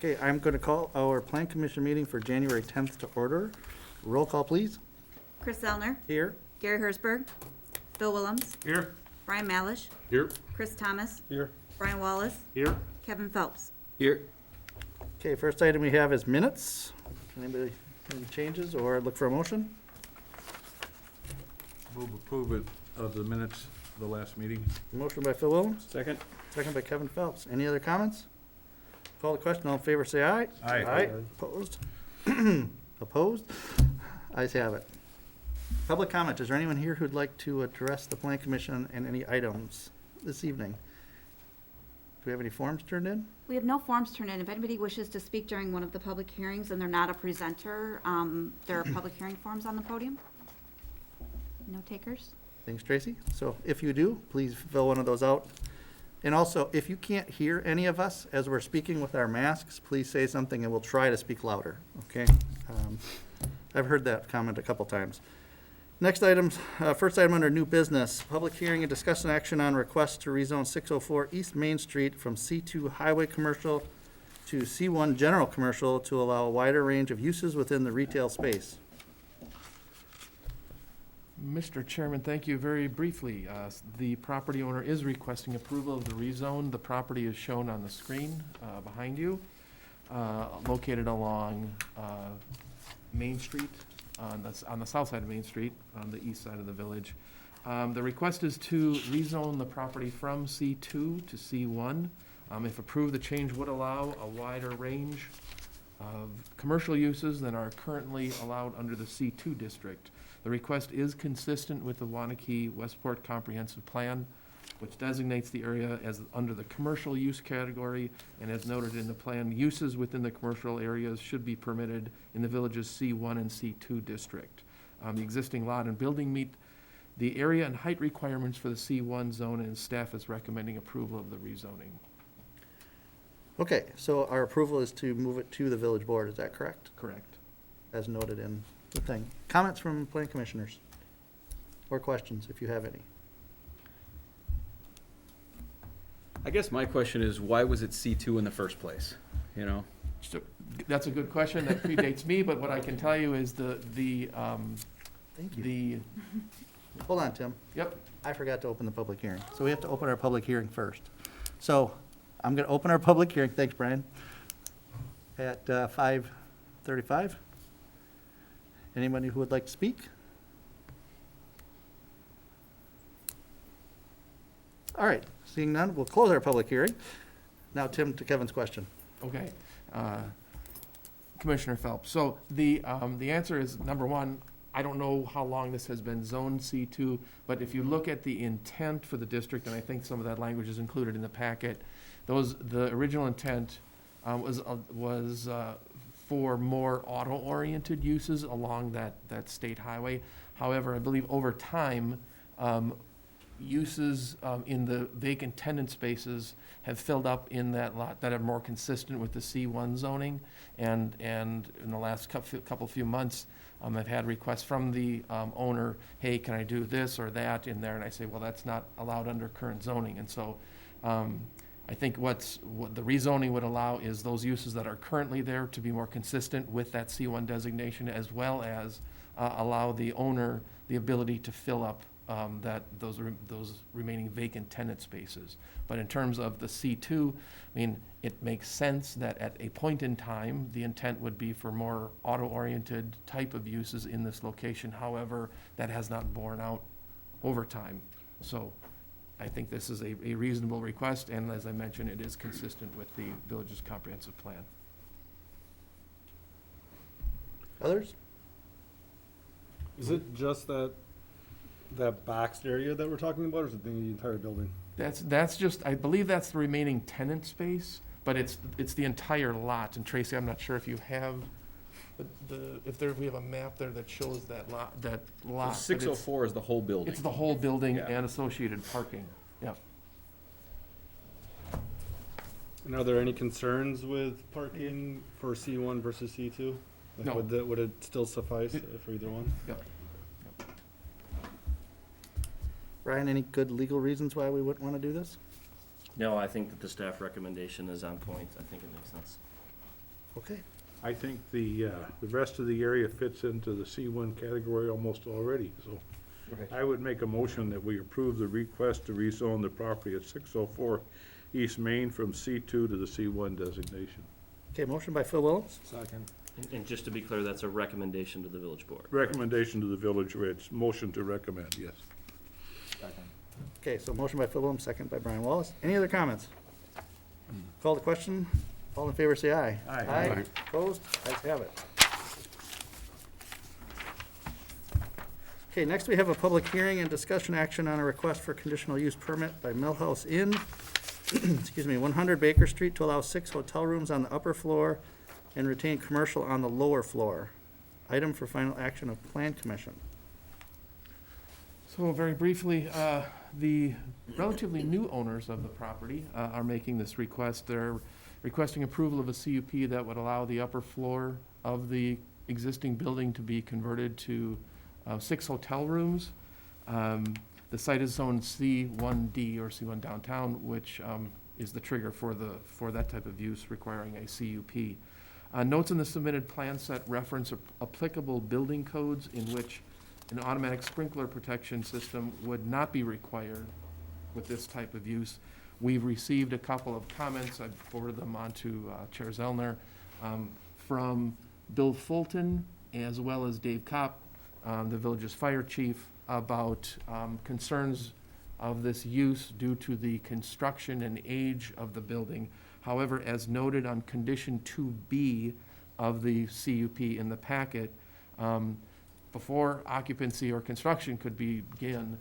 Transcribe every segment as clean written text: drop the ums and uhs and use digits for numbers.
Okay, I'm going to call our Plan Commission meeting for January 10th to order. Roll call, please. Chris Zellner, Here. Gary Hersberg, Bill Willems, Here. Brian Malish, Here. Chris Thomas, Here. Brian Wallace, Here. Kevin Phelps. Here. Okay, first item we have is minutes. Anybody have any changes or look for a motion? Move approval of the minutes of the last meeting. Motion by Phil Willems, Second. second by Kevin Phelps. Any other comments? Call the question. All in favor, say aye. Aye. Opposed? Opposed? Ayes have it. Public comment. Is there anyone here who'd like to address the Plan Commission and any items this evening? Do we have any forms turned in? We have no forms turned in. If anybody wishes to speak during one of the public hearings and they're not a presenter, there are public hearing forms on the podium. No takers? Thanks, Tracy. So if you do, please fill one of those out. And also, if you can't hear any of us as we're speaking with our masks, please say something and we'll try to speak louder, okay? I've heard that comment a couple times. Next items, first item under new business, public hearing and discussion action on request to rezone 604 East Main Street from C2 Highway Commercial to C1 General Commercial to allow a wider range of uses within the retail space. Mr. Chairman, thank you. Very briefly, the property owner is requesting approval of the rezone. The property is shown on the screen behind you, located along Main Street, on the south side of Main Street, on the east side of the village. The request is to rezone the property from C2 to C1. If approved, the change would allow a wider range of commercial uses than are currently allowed under the C2 district. The request is consistent with the Waunakee Westport Comprehensive Plan, which designates the area as under the commercial use category, and as noted in the plan, uses within the commercial areas should be permitted in the village's C1 and C2 district. The existing lot and building meet the area and height requirements for the C1 zone, and staff is recommending approval of the rezoning. Okay, so our approval is to move it to the village board, is that correct? Correct. As noted in the thing. Comments from plan commissioners? Or questions, if you have any? I guess my question is, why was it C2 in the first place? You know? So, that's a good question. That predates me, but what I can tell you is Thank you. the, Hold on, Tim. yep, I forgot to open the public hearing. So we have to open our public hearing first. So I'm going to open our public hearing. Thanks, Brian. At 5:35. Anybody who would like to speak? All right, seeing none, we'll close our public hearing. Now, Tim, to Kevin's question. okay. Commissioner Phelps, so the answer is, number one, I don't know how long this has been zoned C2, but if you look at the intent for the district, and I think some of that language is included in the packet, the original intent was for more auto-oriented uses along that state highway. However, I believe over time, uses in the vacant tenant spaces have filled up in that lot that are more consistent with the C1 zoning. And in the last few months, I've had requests from the owner, hey, can I do this or that in there? And I say, well, that's not allowed under current zoning. And so I think what the rezoning would allow is those uses that are currently there to be more consistent with that C1 designation, as well as allow the owner the ability to fill up those remaining vacant tenant spaces. But in terms of the C2, I mean, it makes sense that at a point in time, the intent would be for more auto-oriented type of uses in this location. However, that has not borne out over time. So I think this is a reasonable request, and as I mentioned, it is consistent with the village's comprehensive plan. Others? Is it just that boxed area that we're talking about, or is it the entire building? That's just, I believe that's the remaining tenant space, but it's the entire lot. And Tracy, I'm not sure if you have we have a map there that shows that lot. The but 604 is the whole building. It's the whole building Yeah. and associated parking. Yeah. And are there any concerns with parking for C1 versus C2? Like, No. Would it still suffice for either one? Yeah. Ryan, any good legal reasons why we wouldn't want to do this? No, I think that the staff recommendation is on point. I think it makes sense. Okay, I think the rest of the area fits into the C1 category almost already, so I would make a motion that we approve the request to rezone the property at 604 East Main from C2 to the C1 designation. okay, motion by Phil Williams, Second. And just to be clear, that's a recommendation to the village board. Recommendation to the village, Rich, motion to recommend, yes. okay, so motion by Phil Williams, second by Brian Wallace. Any other comments? Call the question, all in favor say aye. Aye. Aye, opposed, ayes have it. Okay, next we have a public hearing and discussion action on a request for conditional use permit by Milhouse Inn, excuse me, 100 Baker Street to allow 6 hotel rooms on the upper floor and retain commercial on the lower floor. Item for final action of Plan Commission. So very briefly, the relatively new owners of the property are making this request. They're requesting approval of a CUP that would allow the upper floor of the existing building to be converted to 6 hotel rooms. The site is zoned C1D or C1 downtown, which is the trigger for that type of use requiring a CUP. Notes in the submitted plan set reference applicable building codes in which an automatic sprinkler protection system would not be required with this type of use. We've received a couple of comments, I've forwarded them on to Chair Zellner, from Bill Fulton as well as Dave Kopp, the village's fire chief, about concerns of this use due to the construction and age of the building. However, as noted on condition 2B of the CUP in the packet, before occupancy or construction could begin,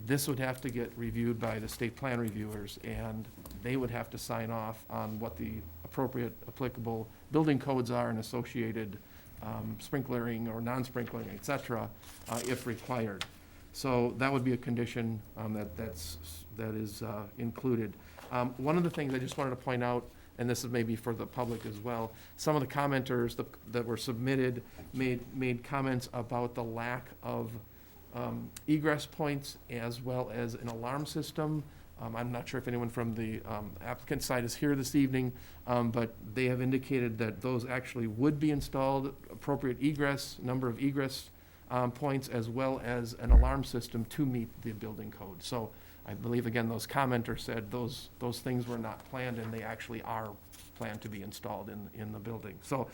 this would have to get reviewed by the state plan reviewers, and they would have to sign off on what the appropriate applicable building codes are and associated sprinklering or non-sprinklering, et cetera, if required. So that would be a condition that is included. One of the things I just wanted to point out, and this is maybe for the public as well, some of the commenters that were submitted made comments about the lack of egress points as well as an alarm system. I'm not sure if anyone from the applicant side is here this evening, but they have indicated that those actually would be installed, appropriate egress, number of egress points, as well as an alarm system to meet the building code. So I believe, again, those commenters said those things were not planned, and they actually are planned to be installed in the building. So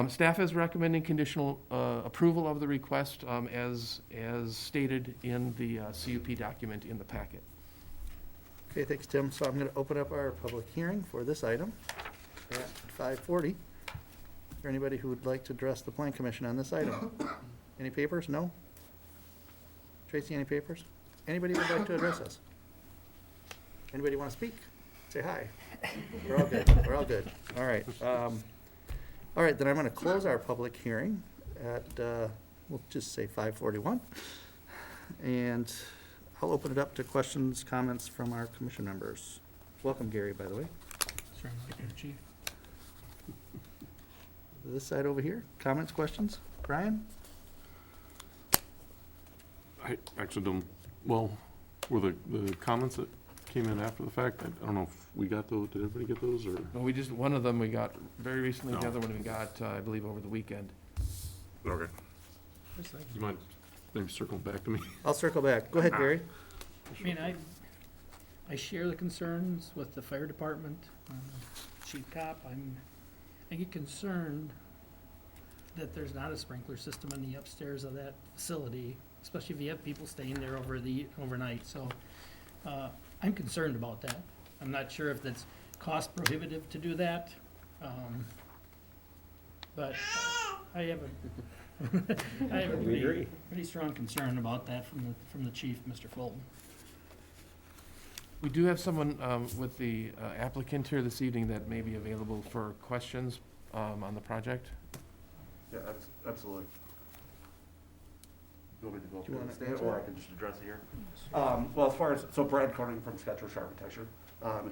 staff is recommending conditional approval of the request as stated in the CUP document in the packet. Okay, thanks, Tim. So I'm going to open up our public hearing for this item at 5:40. Is there anybody who would like to address the Plan Commission on this item? Any papers? No? Tracy, any papers? Anybody would like to address us? Anybody want to speak? Say hi. We're all good. We're all good. All right. All right, then I'm going to close our public hearing at, we'll just say 5:41. And I'll open it up to questions, comments from our commission members. Welcome, Gary, by the way. Chief. This side over here, comments, questions? Brian? I actually don't, well, were the comments that came in after the fact, I don't know if we got those, did everybody get those, or? No, one of them we got very recently, the No. other one we got, I believe, over the weekend. Okay. You mind maybe circling back to me? I'll circle back. Go ahead, Gary. I mean, I share the concerns with the fire department, chief cop. I get concerned that there's not a sprinkler system in the upstairs of that facility, especially if you have people staying there overnight. So, I'm concerned about that. I'm not sure if that's cost prohibitive to do that. But I have a pretty strong concern about that from the chief, Mr. Fulton. We do have someone with the applicant here this evening that may be available for questions on the project. Yeah, absolutely. You want me to go up Do you there and wanna stand, answer or that? I can just address it here? Well, as far as, so Brad Corning from Sketchers Architecture,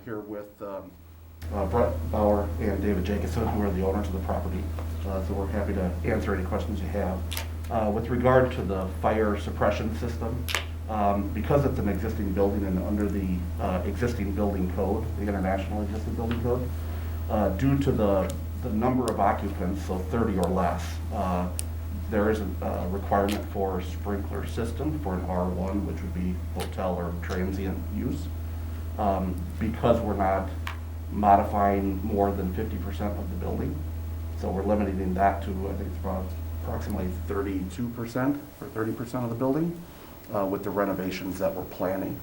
here with Brett Bauer and David Jacobson, who are the owners of the property. So we're happy to answer any questions you have. With regard to the fire suppression system, because it's an existing building and under the existing building code, the international existing building code, due to the the number of occupants, so 30 or less, there is a requirement for a sprinkler system for an R1, which would be hotel or transient use. Because we're not modifying more than 50% of the building, so we're limiting that to, I think it's about approximately 32% or 30% of the building with the renovations that we're planning.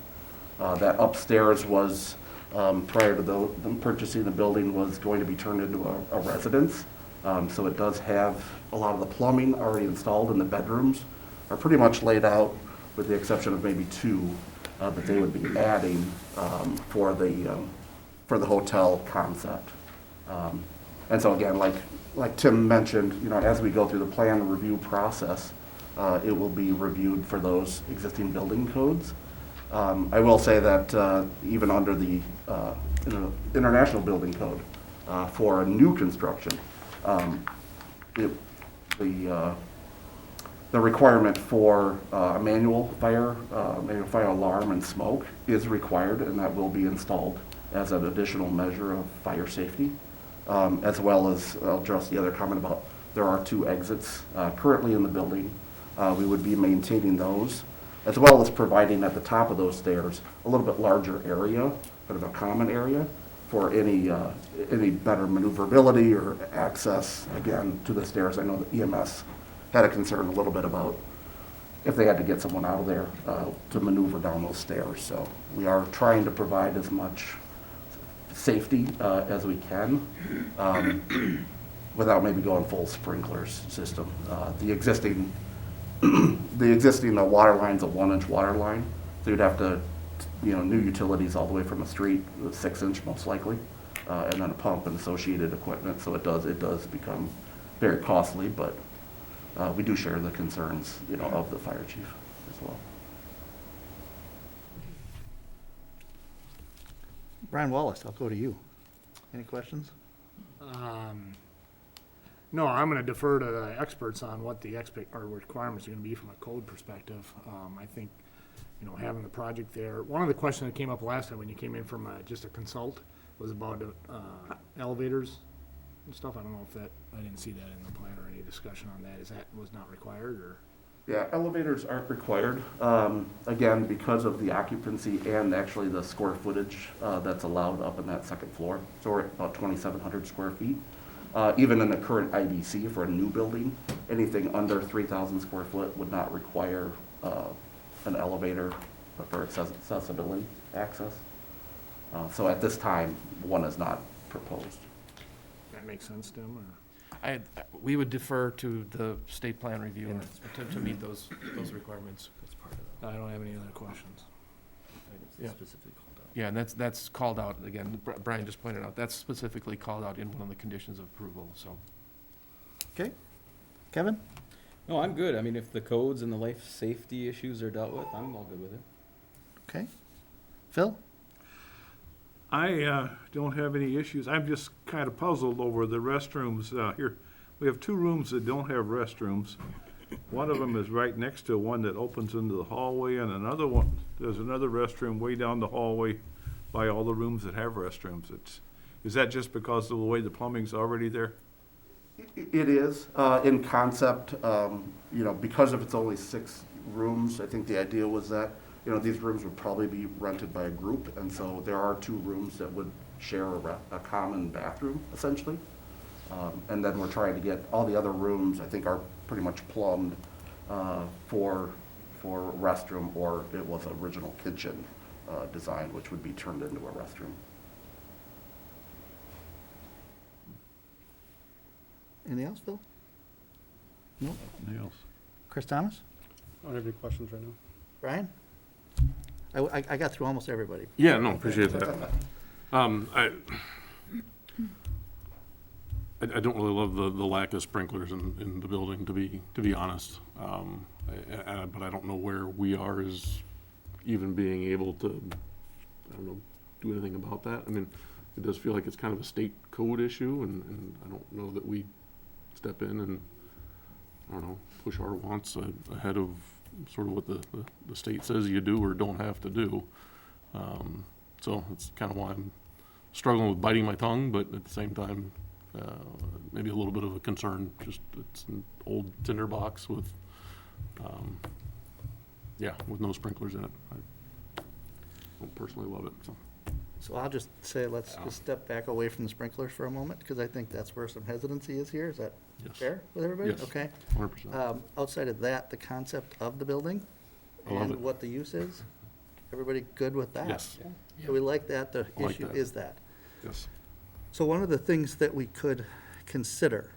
That upstairs was, prior to them purchasing the building, was going to be turned into a residence. So it does have a lot of the plumbing already installed, and the bedrooms are pretty much laid out with the exception of maybe two that they would be adding for the hotel concept. And so again, like Tim mentioned, you know, as we go through the plan review process, it will be reviewed for those existing building codes. I will say that even under the International Building Code, for a new construction, the requirement for a manual fire alarm and smoke is required, and that will be installed as an additional measure of fire safety. As well as, I'll address the other comment about there are two exits currently in the building. We would be maintaining those, as well as providing at the top of those stairs a little bit larger area, kind of a common area, for any better maneuverability or access, again, to the stairs. I know that EMS had a concern a little bit about if they had to get someone out of there to maneuver down those stairs. So we are trying to provide as much safety as we can without maybe going full sprinklers system. The existing water line's a 1-inch water line, so you'd have to, you know, new utilities all the way from the street, 6-inch most likely, and then a pump and associated equipment. So it does become very costly, but we do share the concerns, you know, of the fire chief as well. Brian Wallace, I'll go to you. Any questions? No, I'm gonna defer to the experts on what the requirements are gonna be from a code perspective. I think, you know, having the project there, one of the questions that came up last time when you came in from just a consult was about elevators and stuff. I don't know if I didn't see that in the plan or any discussion on that. Was not required, or? Yeah, elevators aren't required, again, because of the occupancy and actually the square footage that's allowed up in that second floor. So we're at about 2,700 square feet. Even in the current IBC for a new building, anything under 3,000 square foot would not require an elevator for accessibility access. So at this time, one is not proposed. That makes sense, Tim, or? We would defer to the state plan review to meet those requirements. That's part of it. I don't have any other questions. Yeah. Specifically called out. Yeah, and that's called out, again, Brian just pointed out, that's specifically called out in one of the conditions of approval, so. Okay. Kevin? No, I'm good. I mean, if the codes and the life safety issues are dealt with, I'm all good with it. Okay. Phil? I don't have any issues. I'm just kind of puzzled over the restrooms here. We have two rooms that don't have restrooms. One of them is right next to one that opens into the hallway, and another one, there's another restroom way down the hallway by all the rooms that have restrooms. Is that just because of the way the plumbing's already there? It is, in concept, you know, because if it's only 6 rooms, I think the idea was that, you know, these rooms would probably be rented by a group, and so there are 2 rooms that would share a common bathroom, essentially. And then we're trying to get all the other rooms, I think, are pretty much plumbed for restroom, or it was original kitchen design, which would be turned into a restroom. Anything else, Phil? No? Anything else? Chris Thomas? I don't have any questions right now. Brian? I got through almost everybody. Yeah, no, appreciate that. I don't really love the lack of sprinklers in the building, to be honest. But I don't know where we are as even being able to, I don't know, do anything about that. I mean, it does feel like it's kind of a state code issue, and I don't know that we step in and, I don't know, push our wants ahead of sort of what the state says you do or don't have to do. So it's kind of why I'm struggling with biting my tongue, but at the same time, maybe a little bit of a concern, just it's an old tinder box with, with no sprinklers in it. I don't personally love it, so. So I'll just say, let's just step back away from the sprinklers for a moment, because I think that's where some hesitancy is here. Is that Yes. fair with everybody? Yes. Okay. 100%. Outside of that, the concept of the building I love and it. what the use is, everybody good with that? Yes, So we like that, the I like issue that. is that. yes. So one of the things that we could consider,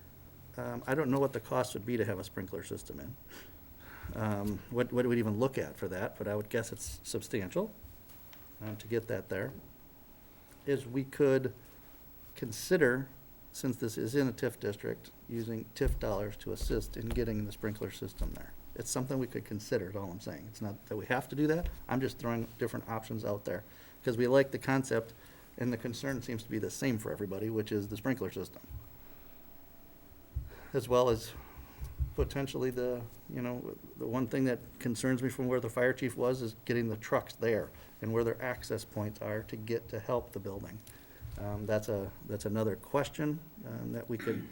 I don't know what the cost would be to have a sprinkler system in. What would we even look at for that, but I would guess it's substantial to get that there. Is we could consider, since this is in a TIF district, using TIF dollars to assist in getting the sprinkler system there. It's something we could consider, is all I'm saying. It's not that we have to do that, I'm just throwing different options out there. Because we like the concept, and the concern seems to be the same for everybody, which is the sprinkler system. As well as potentially the one thing that concerns me from where the fire chief was is getting the trucks there and where their access points are to get to help the building. That's another question that we could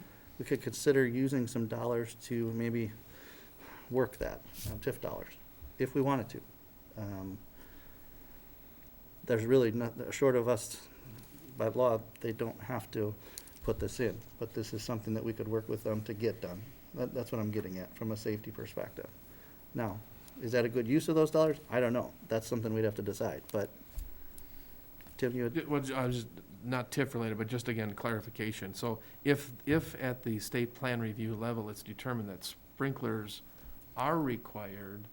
consider using some dollars to maybe work that, TIF dollars, if we wanted to. There's really not, short of us, by law, they don't have to put this in, but this is something that we could work with them to get done. That's what I'm getting at, from a safety perspective. Now, is that a good use of those dollars? I don't know. That's something we'd have to decide, but Tim, you had, Well, I was just, not TIF related, but just again, clarification. So if at the state plan review level, it's determined that sprinklers are required,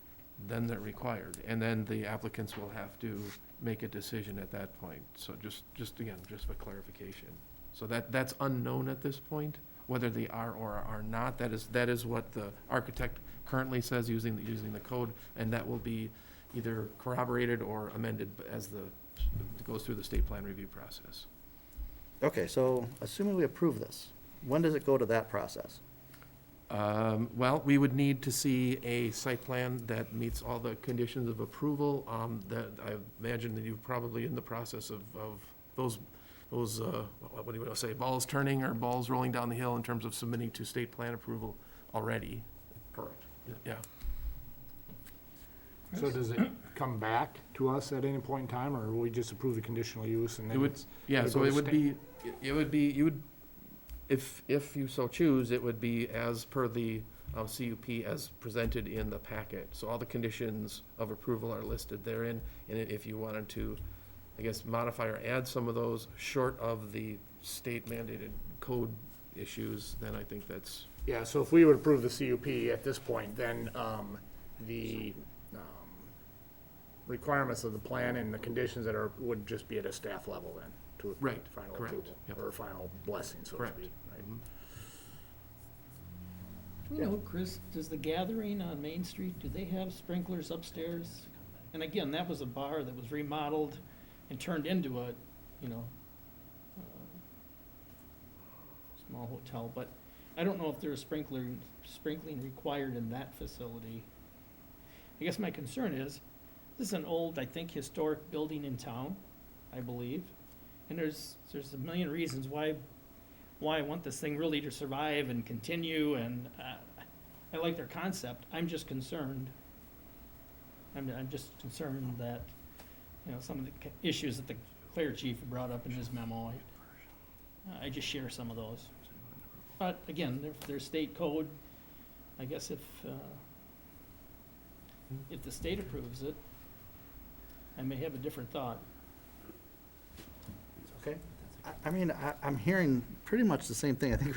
then they're required. And then the applicants will have to make a decision at that point. So just again, just for clarification. So that's unknown at this point, whether they are or are not. That is what the architect currently says using the code, and that will be either corroborated or amended as it goes through the state plan review process. okay, so assuming we approve this, when does it go to that process? Well, we would need to see a site plan that meets all the conditions of approval, that I imagine that you're probably in the process of those, what do you want to say, balls turning or balls rolling down the hill in terms of submitting to state plan approval already. Correct. Yeah. So does it come back to us at any point in time, or will we just approve the conditional use and It then would, it's? yeah, it'll so go it to would state? be, you would, if you so choose, it would be as per the CUP as presented in the packet. So all the conditions of approval are listed therein, and if you wanted to, I guess, modify or add some of those short of the state mandated code issues, then I think that's, Yeah, so if we would approve the CUP at this point, then the requirements of the plan and the conditions that would just be at a staff level then, to Right, final correct, approval, yep. or final blessing, so to Correct. speak. Right? Do we know, Chris, does the Gathering on Main Street, do they have sprinklers upstairs? And again, that was a bar that was remodeled and turned into a, small hotel, but I don't know if there's sprinkling required in that facility. I guess my concern is, this is an old, I think, historic building in town, I believe. And there's a million reasons why I want this thing really to survive and continue, and I like their concept. I'm just concerned. I'm just concerned that, some of the issues that the fire chief brought up in his memo, I just share some of those. But again, they're state code. I guess if the state approves it, I may have a different thought. Okay. I'm hearing pretty much the same thing. I think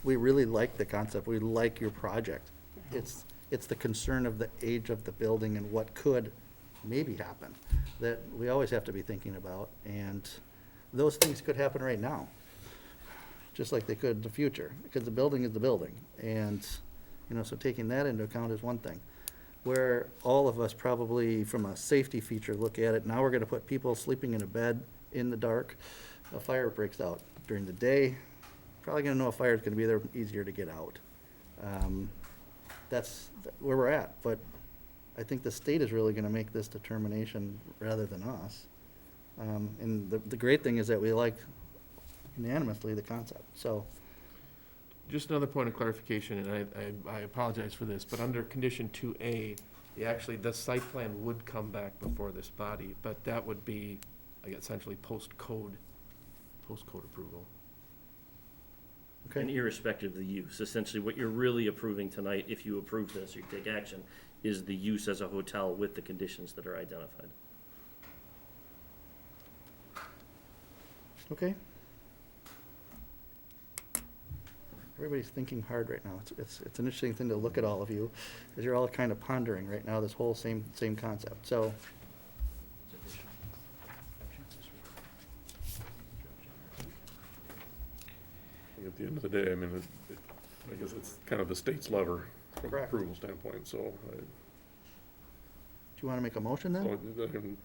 we really like the concept. We like your project. It's the concern of the age of the building and what could maybe happen that we always have to be thinking about. And those things could happen right now, just like they could in the future, because the building is the building. And, so taking that into account is one thing. Where all of us probably, from a safety feature, look at it, now we're gonna put people sleeping in a bed in the dark. A fire breaks out during the day, probably gonna know a fire's gonna be there, easier to get out. That's where we're at, but I think the state is really gonna make this determination rather than us. And the great thing is that we like unanimously the concept, so Just another point of clarification, and I apologize for this, but under condition 2A, the site plan would come back before this body, but that would be, essentially post-code approval. Okay. And irrespective of the use, essentially what you're really approving tonight, if you approve this or you take action, is the use as a hotel with the conditions that are identified. Okay. Everybody's thinking hard right now. It's an interesting thing to look at all of you, because you're all kind of pondering right now this whole same concept. So, At the end of the day, I mean, I guess it's kind of the state's lever from an Correct. approval standpoint, so do you want to make a motion then? I can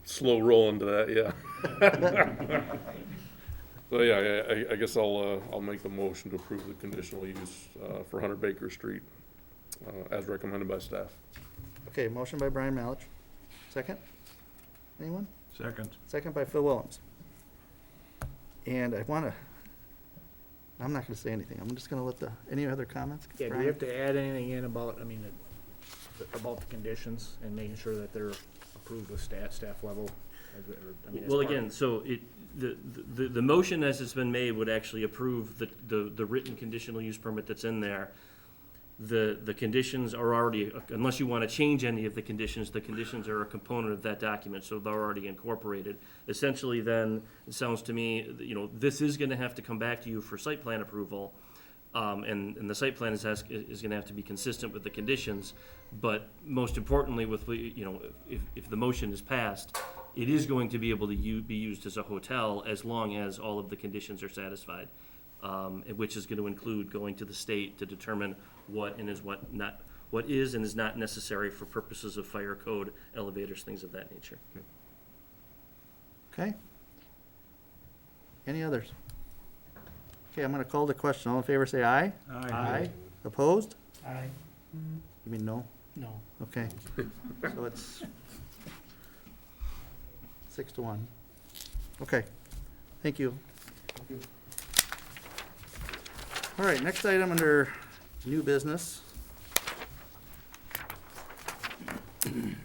slow roll into that, yeah. So, yeah, I guess I'll make the motion to approve the conditional use, for 100 Baker Street, as recommended by staff. Okay, motion by Brian Malich. Second? Anyone? Second. Second by Phil Willems. And I'm not gonna say anything. I'm just gonna let any other comments? Yeah, do Brian? we have to add anything in about, about the conditions and making sure that they're approved with staff level? As Well, part of- again, so the motion as it's been made would actually approve the written conditional use permit that's in there. The conditions are already, unless you want to change any of the conditions are a component of that document, so they're already incorporated. Essentially then, it sounds to me, that, this is going to have to come back to you for site plan approval. And the site plan is going to have to be consistent with the conditions. But most importantly, if the motion is passed, it is going to be able to be used as a hotel as long as all of the conditions are satisfied. Which is going to include going to the state to determine what is and is not necessary for purposes of fire code, elevators, things of that nature. Okay. Any others? Okay, I'm gonna call the question. All in favor, say aye. Aye. Opposed? Aye. You mean no? No. Okay. So it's 6-1. Okay, thank you. All right, next item under new business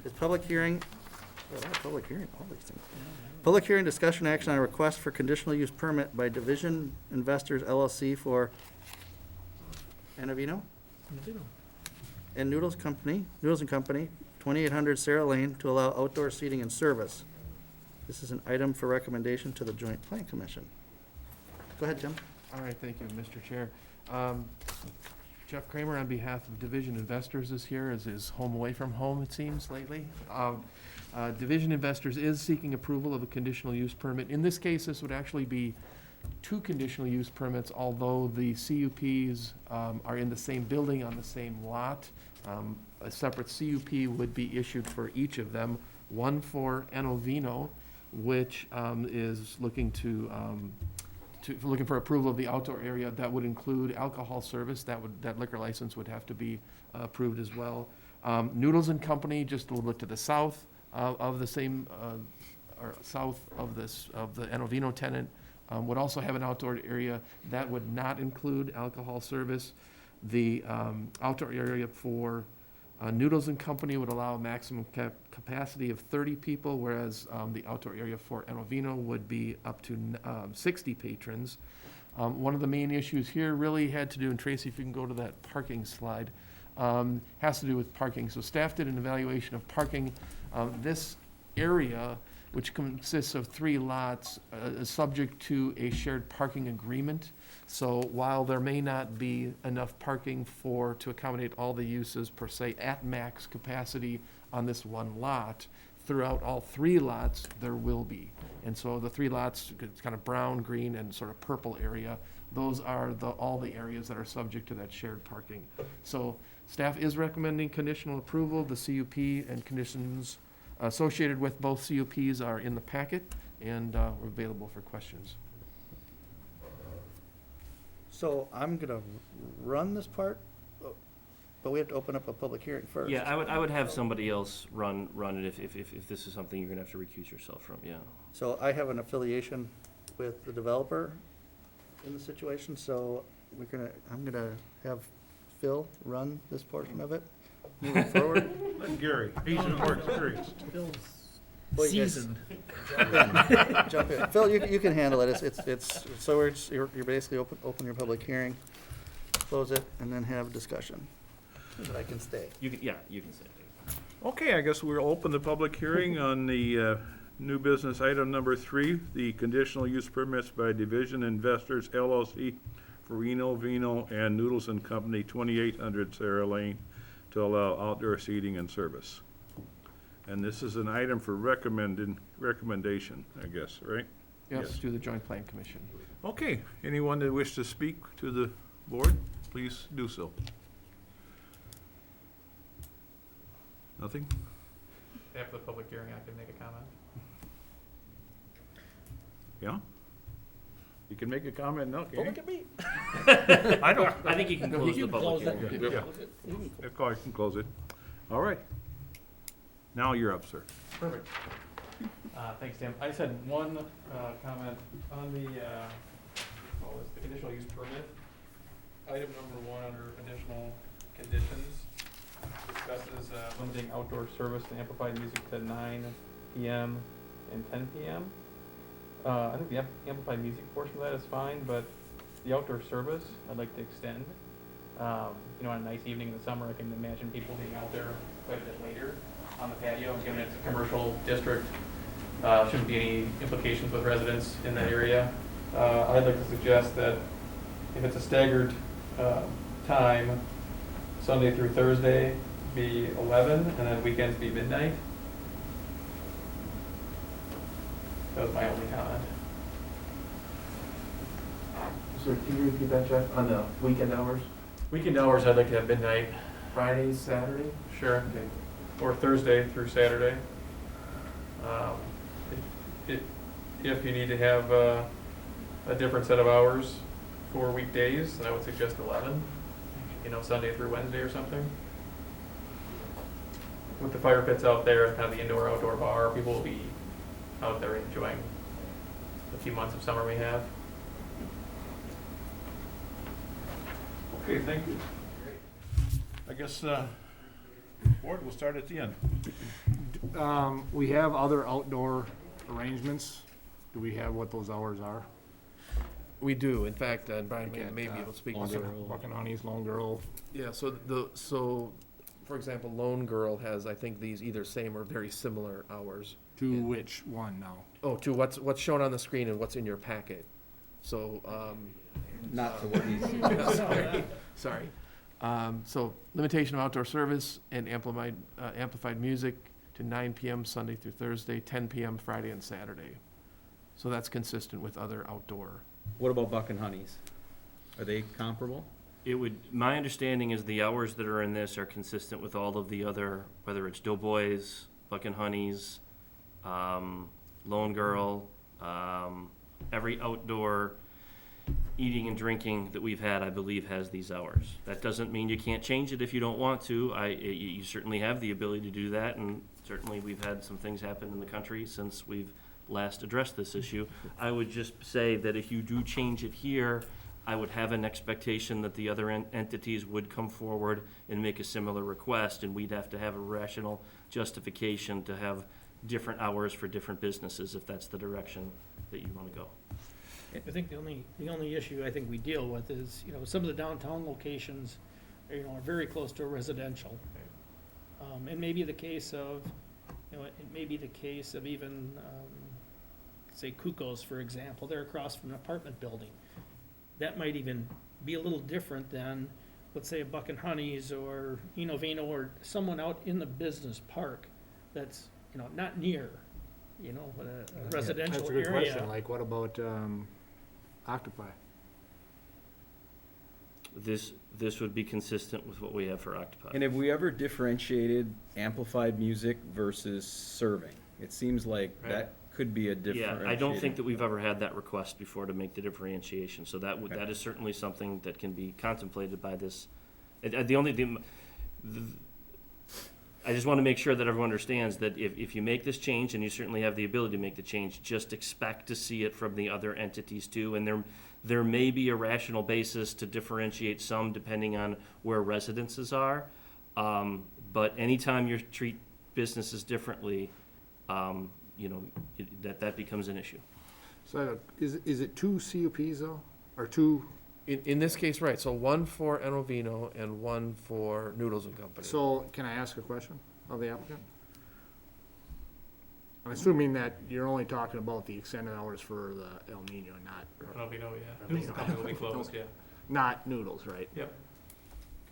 is public hearing. Public hearing, all these things. Public hearing, discussion, action on a request for conditional use permit by Division Investors LLC for Anavino and Noodles and Company, 2800 Sarah Lane, to allow outdoor seating and service. This is an item for recommendation to the Joint Plan Commission. Go ahead, Jim. All right, thank you, Mr. Chair. Jeff Kramer, on behalf of Division Investors, is here, as is home away from home, it seems, lately. Division Investors is seeking approval of a conditional use permit. In this case, this would actually be two conditional use permits, although the CUPs are in the same building on the same lot. A separate CUP would be issued for each of them, one for Enovino, which is looking looking for approval of the outdoor area. That would include alcohol service. That liquor license would have to be approved as well. Noodles and Company, just a little bit to the south of the same, or south of the Enovino tenant, would also have an outdoor area. That would not include alcohol service. The outdoor area for Noodles and Company would allow a maximum capacity of 30 people, whereas the outdoor area for Enovino would be up to 60 patrons. One of the main issues here really had to do, and Tracy, if you can go to that parking slide, has to do with parking. So staff did an evaluation of parking. This area, which consists of 3 lots, is subject to a shared parking agreement. So while there may not be enough parking to accommodate all the uses per se at max capacity on this one lot, throughout all 3 lots, there will be. And so the 3 lots, it's kind of brown, green, and sort of purple area, those are all the areas that are subject to that shared parking. So staff is recommending conditional approval. The CUP and conditions associated with both CUPs are in the packet and are available for questions. So I'm gonna run this part, but we have to open up a public hearing first. Yeah, I would have somebody else run it if this is something you're gonna have to recuse yourself from, yeah. So I have an affiliation with the developer in the situation, so I'm gonna have Phil run this portion of it, moving forward. Let Gary, he's more experienced. Bill's Well, you guys- seasoned. Jump in. Phil, you can handle it. So you're basically open your public hearing, close it, and then have discussion. So that I can stay. You can say it. Okay, I guess we'll open the public hearing on the new business item number 3, the conditional use permits by Division Investors LLC for Reno, Vino, and Noodles and Company, 2800 Sarah Lane, to allow outdoor seating and service. And this is an item for recommendation, I guess, right? Yes, to the Joint Plan Commission. Okay, anyone that wishes to speak to the board, please do so. Nothing? After the public hearing, I can make a comment. Yeah? You can make a comment now, can you? Look at me. I don't. I think you can close the public hearing. Yeah. I can close it. All right. Now you're up, sir. Perfect. Thanks, Tim. I just had one comment on the conditional use permit. Item number 1 under additional conditions discusses limiting outdoor service to amplified music to 9 p.m. and 10 p.m. I think the amplified music portion of that is fine, but the outdoor service, I'd like to extend. On a nice evening in the summer, I can imagine people being out there quite a bit later on the patio, given it's a commercial district. Shouldn't be any implications with residents in that area. I'd like to suggest that if it's a staggered time, Sunday through Thursday be 11, and then weekends be midnight. That was my only comment. So can you repeat that, Jeff, on the weekend hours? Weekend hours, I'd like to have midnight. Fridays, Saturday? Sure. Okay. Or Thursday through Saturday. If you need to have a different set of hours for weekdays, then I would suggest 11, Sunday through Wednesday or something. With the fire pits out there, kind of the indoor-outdoor bar, people will be out there enjoying the few months of summer we have. Okay, thank you. I guess, board, we'll start at the end. We have other outdoor arrangements. Do we have what those hours are? We do, in fact, and Brian may be able to speak to it. Buck and Honey's, Lone Girl. Yeah, so, for example, Lone Girl has, I think, these either same or very similar hours. To which one now? Oh, to what's shown on the screen and what's in your packet. So, Not to what he's. sorry. So limitation of outdoor service and amplified music to 9 p.m. Sunday through Thursday, 10 p.m. Friday and Saturday. So that's consistent with other outdoor. What about Buck and Honeys? Are they comparable? My understanding is the hours that are in this are consistent with all of the other, whether it's Doughboys, Buck and Honeys, Lone Girl, every outdoor eating and drinking that we've had, I believe, has these hours. That doesn't mean you can't change it if you don't want to. You certainly have the ability to do that, and certainly we've had some things happen in the country since we've last addressed this issue. I would just say that if you do change it here, I would have an expectation that the other entities would come forward and make a similar request, and we'd have to have a rational justification to have different hours for different businesses if that's the direction that you want to go. I think the only issue I think we deal with is, some of the downtown locations, are very close to a residential. It may be the case of, even, say Kuko's, for example, they're across from an apartment building. That might even be a little different than, let's say, a Buck and Honey's or Vino or someone out in the business park that's, not near, but a residential That's a good area. question. Like, what about Octopi? This would be consistent with what we have for Octopi. And have we ever differentiated amplified music versus serving? It seems like that could be a differentiator. Yeah, I don't think that we've ever had that request before to make the differentiation, so that is certainly something that can be contemplated by this. I just want to make sure that everyone understands that if you make this change, and you certainly have the ability to make the change, just expect to see it from the other entities too. And there may be a rational basis to differentiate some depending on where residences are. But anytime you treat businesses differently, that becomes an issue. So is it two CUPs though, or two? In this case, right, so one for Enovino and one for Noodles and Company. So can I ask a question of the applicant? I'm assuming that you're only talking about the extended hours for the El Nino, not, I don't know if you know, yeah. Noodles and Company will be closed, yeah. not Noodles, right? Yep.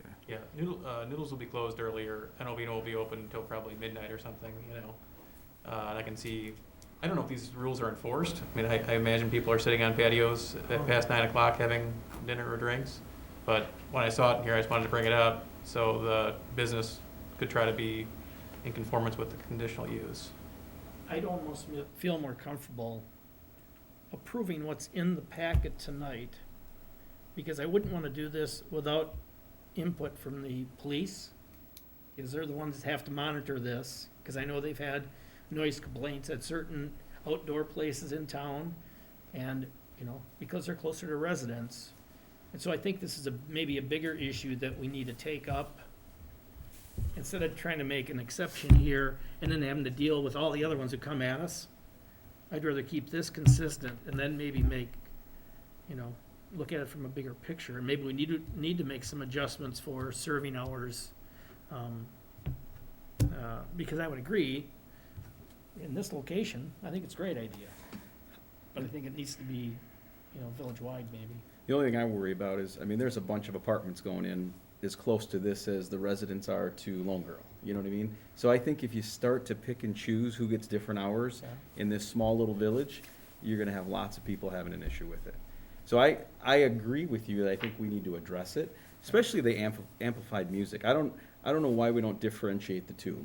Okay. Yeah, Noodles will be closed earlier, and Ovino will be open until probably midnight or something, And I can see, I don't know if these rules are enforced. I mean, I imagine people are sitting on patios at past 9 o'clock having dinner or drinks. But when I saw it in here, I just wanted to bring it up, so the business could try to be in conformance with the conditional use. I'd almost feel more comfortable approving what's in the packet tonight, because I wouldn't want to do this without input from the police, because they're the ones that have to monitor this, because I know they've had noise complaints at certain outdoor places in town, and, because they're closer to residents. And so I think this is maybe a bigger issue that we need to take up, instead of trying to make an exception here and then having to deal with all the other ones that come at us. I'd rather keep this consistent and then maybe make, look at it from a bigger picture. And maybe we need to make some adjustments for serving hours. Because I would agree, in this location, I think it's a great idea. But I think it needs to be, village-wide maybe. The only thing I worry about is, there's a bunch of apartments going in as close to this as the residents are to Lone Girl, you know what I mean? So I think if you start to pick and choose who gets different hours in this small little village, you're gonna have lots of people having an issue with it. So I agree with you that I think we need to address it, especially the amplified music. I don't know why we don't differentiate the two.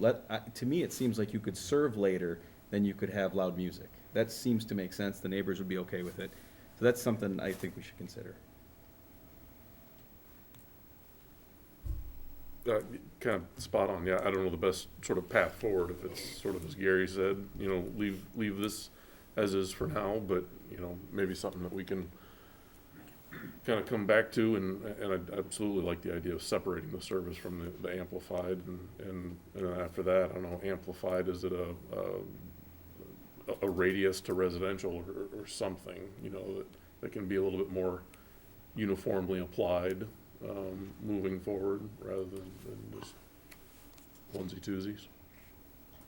To me, it seems like you could serve later than you could have loud music. That seems to make sense. The neighbors would be okay with it. So that's something I think we should consider. Kind of spot on, yeah, I don't know the best sort of path forward, if it's sort of as Gary said, leave this as is for now, but, maybe something that we can kind of come back to, and I absolutely like the idea of separating the service from the amplified, and then after that, I don't know, amplified, is it a radius to residential or something, that can be a little bit more uniformly applied, moving forward, rather than just onesie-twosies.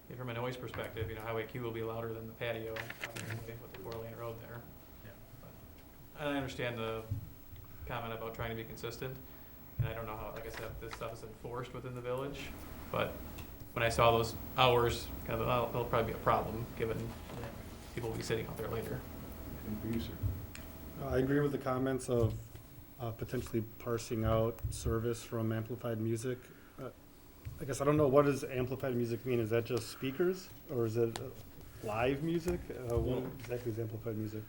Yeah, from a noise perspective, Highway Q will be louder than the patio, obviously, with the 4-lane road there. But I understand the comment about trying to be consistent, and I don't know how, like I said, this stuff is enforced within the village, but when I saw those hours, that'll probably be a problem, given that people will be sitting out there later. I agree with the comments of potentially parsing out service from amplified music. I guess I don't know, what does amplified music mean? Is that just speakers, or is it live music? What exactly is amplified music?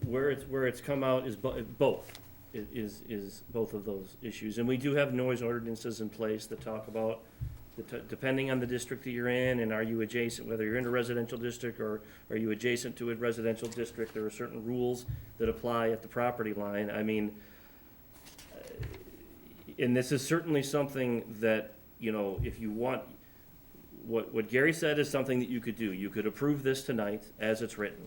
Where it's come out is both, is both of those issues. And we do have noise ordinances in place that talk about, depending on the district that you're in, and are you adjacent, whether you're in a residential district or are you adjacent to a residential district, there are certain rules that apply at the property line. And this is certainly something that, if you want, what Gary said is something that you could do. You could approve this tonight as it's written.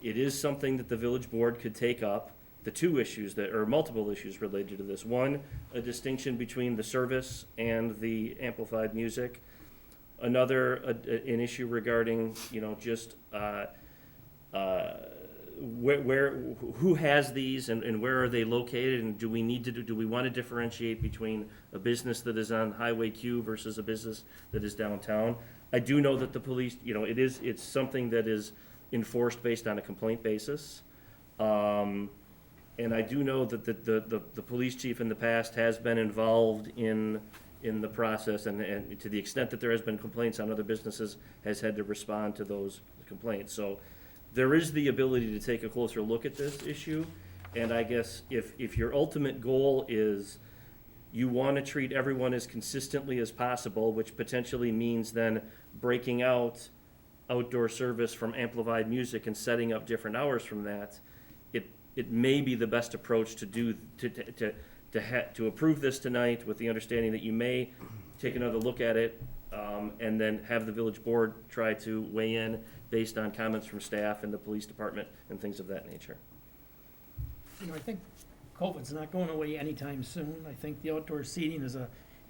It is something that the village board could take up, the two issues or multiple issues related to this. One, a distinction between the service and the amplified music. Another, an issue regarding, who has these and where are they located, and do we want to differentiate between a business that is on Highway Q versus a business that is downtown? I do know that the police, it's something that is enforced based on a complaint basis. And I do know that the police chief in the past has been involved in the process, and to the extent that there has been complaints on other businesses, has had to respond to those complaints. So there is the ability to take a closer look at this issue, and I guess if your ultimate goal is, You want to treat everyone as consistently as possible, which potentially means then breaking out outdoor service from amplified music and setting up different hours from that. It may be the best approach to do, to approve this tonight with the understanding that you may take another look at it, and then have the village board try to weigh in based on comments from staff and the police department and things of that nature. You know, I think COVID's not going away anytime soon. I think the outdoor seating is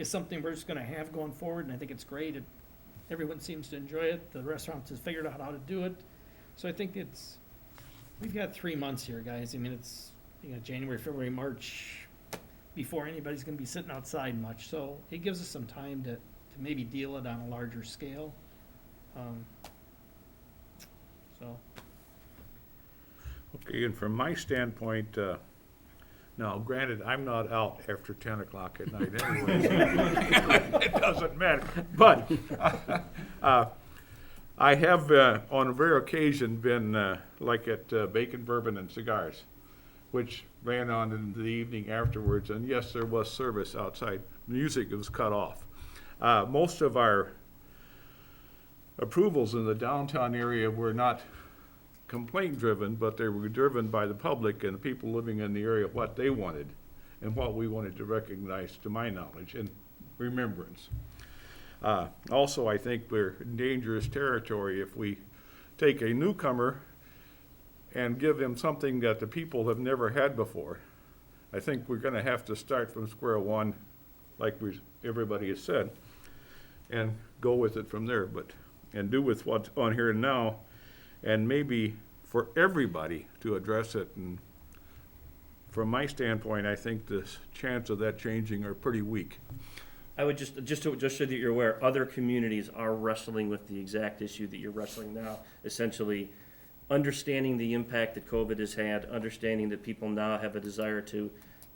something we're just gonna have going forward, and I think it's great. Everyone seems to enjoy it. The restaurants has figured out how to do it. So I think we've got 3 months here, guys. I mean, it's, January, February, March, before anybody's gonna be sitting outside much. So it gives us some time to maybe deal it on a larger scale. So, Okay, and from my standpoint, now granted, I'm not out after 10 o'clock at night anyway. It doesn't matter. But I have, on a rare occasion, been like at Bacon, Bourbon, and Cigars, which ran on in the evening afterwards. And yes, there was service outside. Music was cut off. Most of our approvals in the downtown area were not complaint-driven, but they were driven by the public and the people living in the area, what they wanted and what we wanted to recognize, to my knowledge, and remembrance. Also, I think we're in dangerous territory if we take a newcomer and give them something that the people have never had before. I think we're gonna have to start from square one, like everybody has said, and go with it from there, and do with what's on here now, and maybe for everybody to address it. And from my standpoint, I think the chance of that changing are pretty weak. I would just so that you're aware, other communities are wrestling with the exact issue that you're wrestling now, essentially understanding the impact that COVID has had, understanding that people now have a desire to,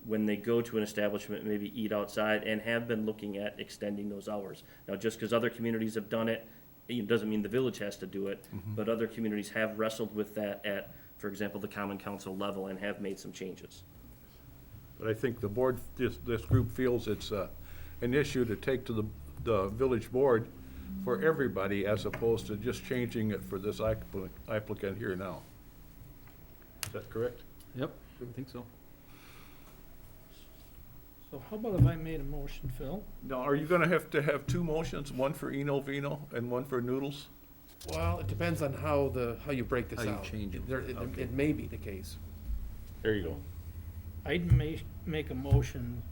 when they go to an establishment, maybe eat outside, and have been looking at extending those hours. Now, just because other communities have done it, it doesn't mean the village has to do it, but other communities have wrestled with that at, for example, the common council level, and have made some changes. But I think the board, this group feels it's an issue to take to the village board for everybody, as opposed to just changing it for this applicant here now. Is that correct? Yep, I think so. so how about if I made a motion, Phil? Now, are you gonna have to have two motions, one for Eno Vino and one for Noodles? Well, it depends on how you break this How you out. change it. Okay. It may be the case. There you go. I'd make a motion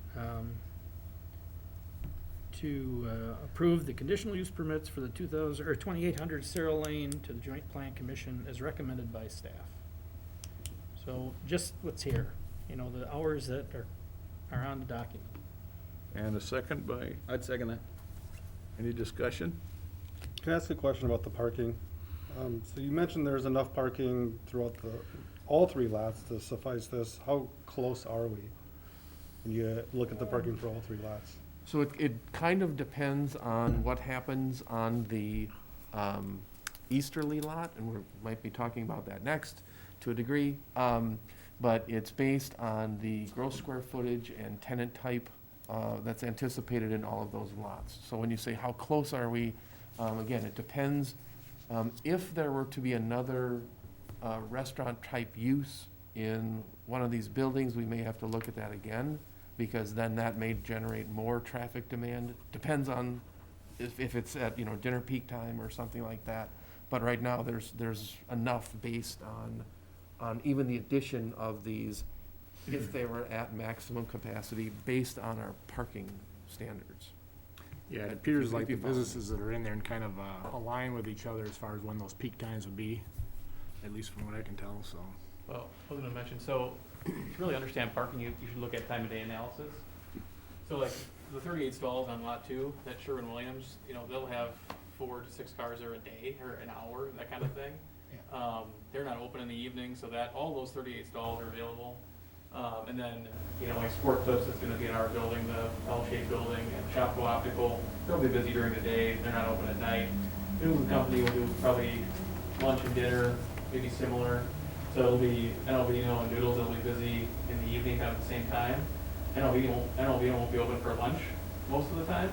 to approve the conditional use permits for the 2800 Cyril Lane to the Joint Plan Commission as recommended by staff. So just what's here, the hours that are on the document. And a second by, I'd second that. any discussion? Can I ask a question about the parking? So you mentioned there's enough parking throughout all 3 lots to suffice this. How close are we when you look at the parking for all 3 lots? So it kind of depends on what happens on the easterly lot, and we might be talking about that next to a degree. But it's based on the gross square footage and tenant type that's anticipated in all of those lots. So when you say how close are we, again, it depends. If there were to be another restaurant type use in one of these buildings, we may have to look at that again, because then that may generate more traffic demand. Depends on if it's at, dinner peak time or something like that. But right now, there's enough based on even the addition of these, if they were at maximum capacity, based on our parking standards. Yeah, it appears like Maybe the businesses that are in there and kind of align with each other as far as when those peak times would be, at least from what I can tell, so. Well, I was gonna mention, so to really understand parking, you should look at time of day analysis. So like the 38 stalls on lot 2, that Sherwin-Williams, they'll have 4 to 6 cars there a day or an hour, that kind of thing. They're not open in the evening, so that all those 38 stalls are available. And then, like Sport Clips is gonna be in our building, the L-shaped building, and Shopko Optical, they'll be busy during the day, they're not open at night. Noodles and Company will do probably lunch and dinner, maybe similar. So it'll be, and Albino and Noodles, it'll be busy in the evening, kind of at the same time. NOV won't be open for lunch most of the time.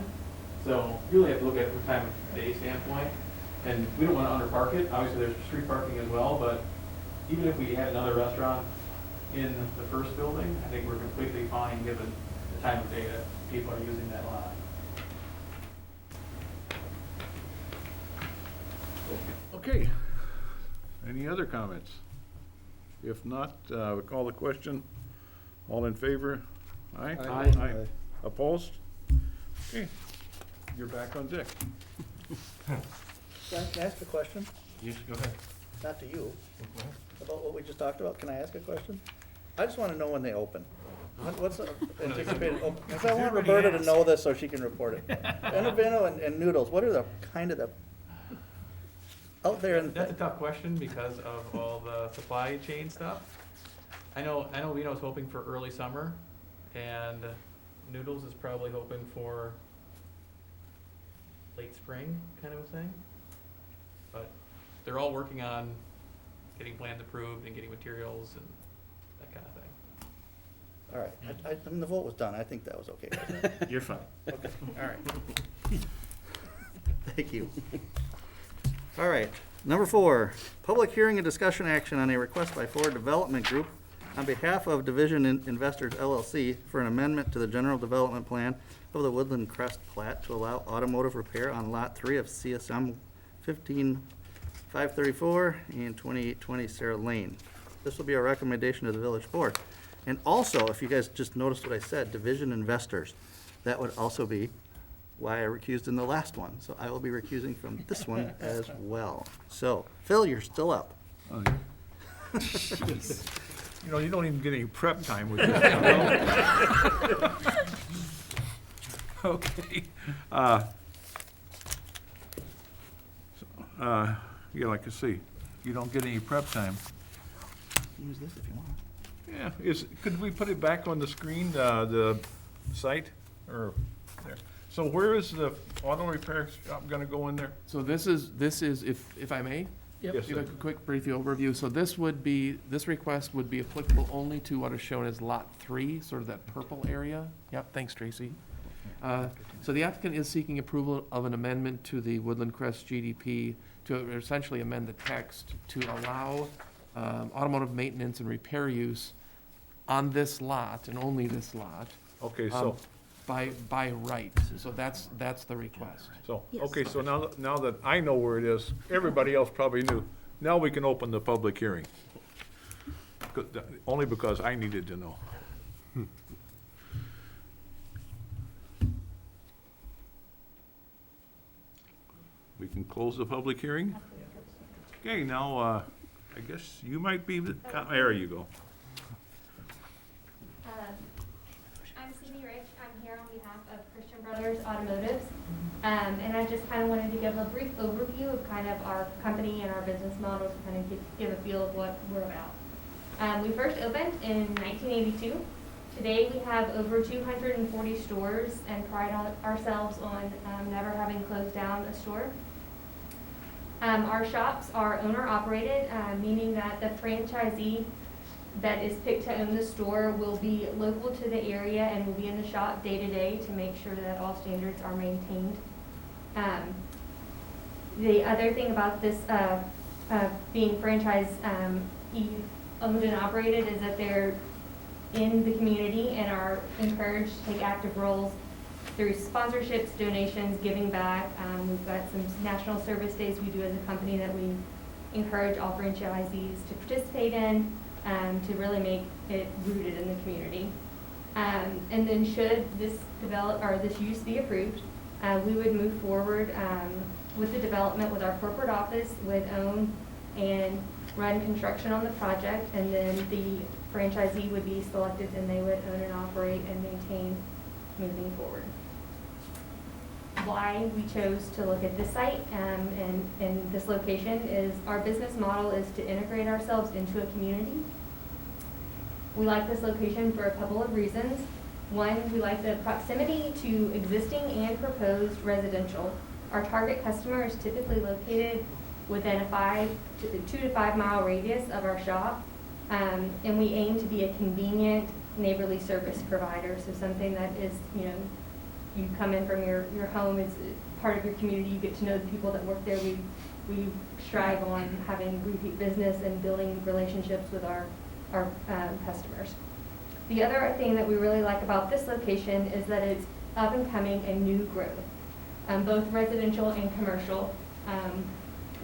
So you really have to look at it from a time of day standpoint. And we don't want to underpark it. Obviously, there's street parking as well, but even if we had another restaurant in the first building, I think we're completely fine given the time of day that people are using that lot. Okay. Any other comments? If not, we call the question. All in favor? Aye? Aye. Opposed? Okay, you're back on deck. Can I ask a question? You should go ahead. Not to you, about what we just talked about. Can I ask a question? I just want to know when they open. What's the anticipated open? Because I want Roberta to know this so she can report it. Benevento and Noodles, what are the kind of the, out there in. That's a tough question because of all the supply chain stuff. I know Vino's hoping for early summer, and Noodles is probably hoping for late spring kind of a thing. But they're all working on getting plans approved and getting materials and that kind of thing. All right, I mean, the vote was done. I think that was okay. wasn't it? You're fine. Okay, all right. Thank you. All right, number 4, public hearing and discussion action on a request by Ford Development Group on behalf of Division Investors LLC for an amendment to the general development plan of the Woodland Crest Plat to allow automotive repair on Lot 3 of CSM 15534 and 2820 Sarah Lane. This will be a recommendation to the village board. And also, if you guys just noticed what I said, Division Investors, that would also be why I recused in the last one. So I will be recusing from this one as well. So, Phil, you're still up. Oh, yeah. You know, you don't even get any prep time with this. Okay. Yeah, like I say, you don't get any prep time. Use this if you want. Yeah, could we put it back on the screen, the site, or there? So where is the auto repair shop gonna go in there? So this is, if I may, Yes, give sir. a quick brief overview. So this request would be applicable only to what is shown as Lot 3, sort of that purple area. Yep, thanks, Tracy. So the applicant is seeking approval of an amendment to the Woodland Crest GDP to essentially amend the text to allow automotive maintenance and repair use on this lot, and only this lot, Okay, so, by right. So that's the request. okay, so now that I know where it is, everybody else probably knew. Now we can open the public hearing. Only because I needed to know. We can close the public hearing? Okay, now, I guess you might be there you go. I'm C.B. Rich. I'm here on behalf of Christian Brothers Automotive. And I just kind of wanted to give a brief overview of kind of our company and our business model to kind of give a feel of what we're about. We first opened in 1982. Today we have over 240 stores and pride ourselves on never having closed down a store. Our shops are owner-operated, meaning that the franchisee that is picked to own the store will be local to the area and will be in the shop day to day to make sure that all standards are maintained. The other thing about this being franchise owned and operated is that they're in the community and are encouraged to take active roles through sponsorships, donations, giving back. We've got some national service days we do as a company that we encourage all franchisees to participate in, to really make it rooted in the community. And then should this this use be approved, we would move forward with the development with our corporate office, would own and run construction on the project, and then the franchisee would be selected and they would own and operate and maintain moving forward. Why we chose to look at this site and this location is our business model is to integrate ourselves into a community. We like this location for a couple of reasons. One, we like the proximity to existing and proposed residential. Our target customer is typically located within a 2 to 5 mile radius of our shop, and we aim to be a convenient neighborly service provider, so something that is, you know, you come in from your home, it's part of your community, you get to know the people that work there. We strive on having repeat business and building relationships with our customers. The other thing that we really like about this location is that it's up and coming and new growth, both residential and commercial.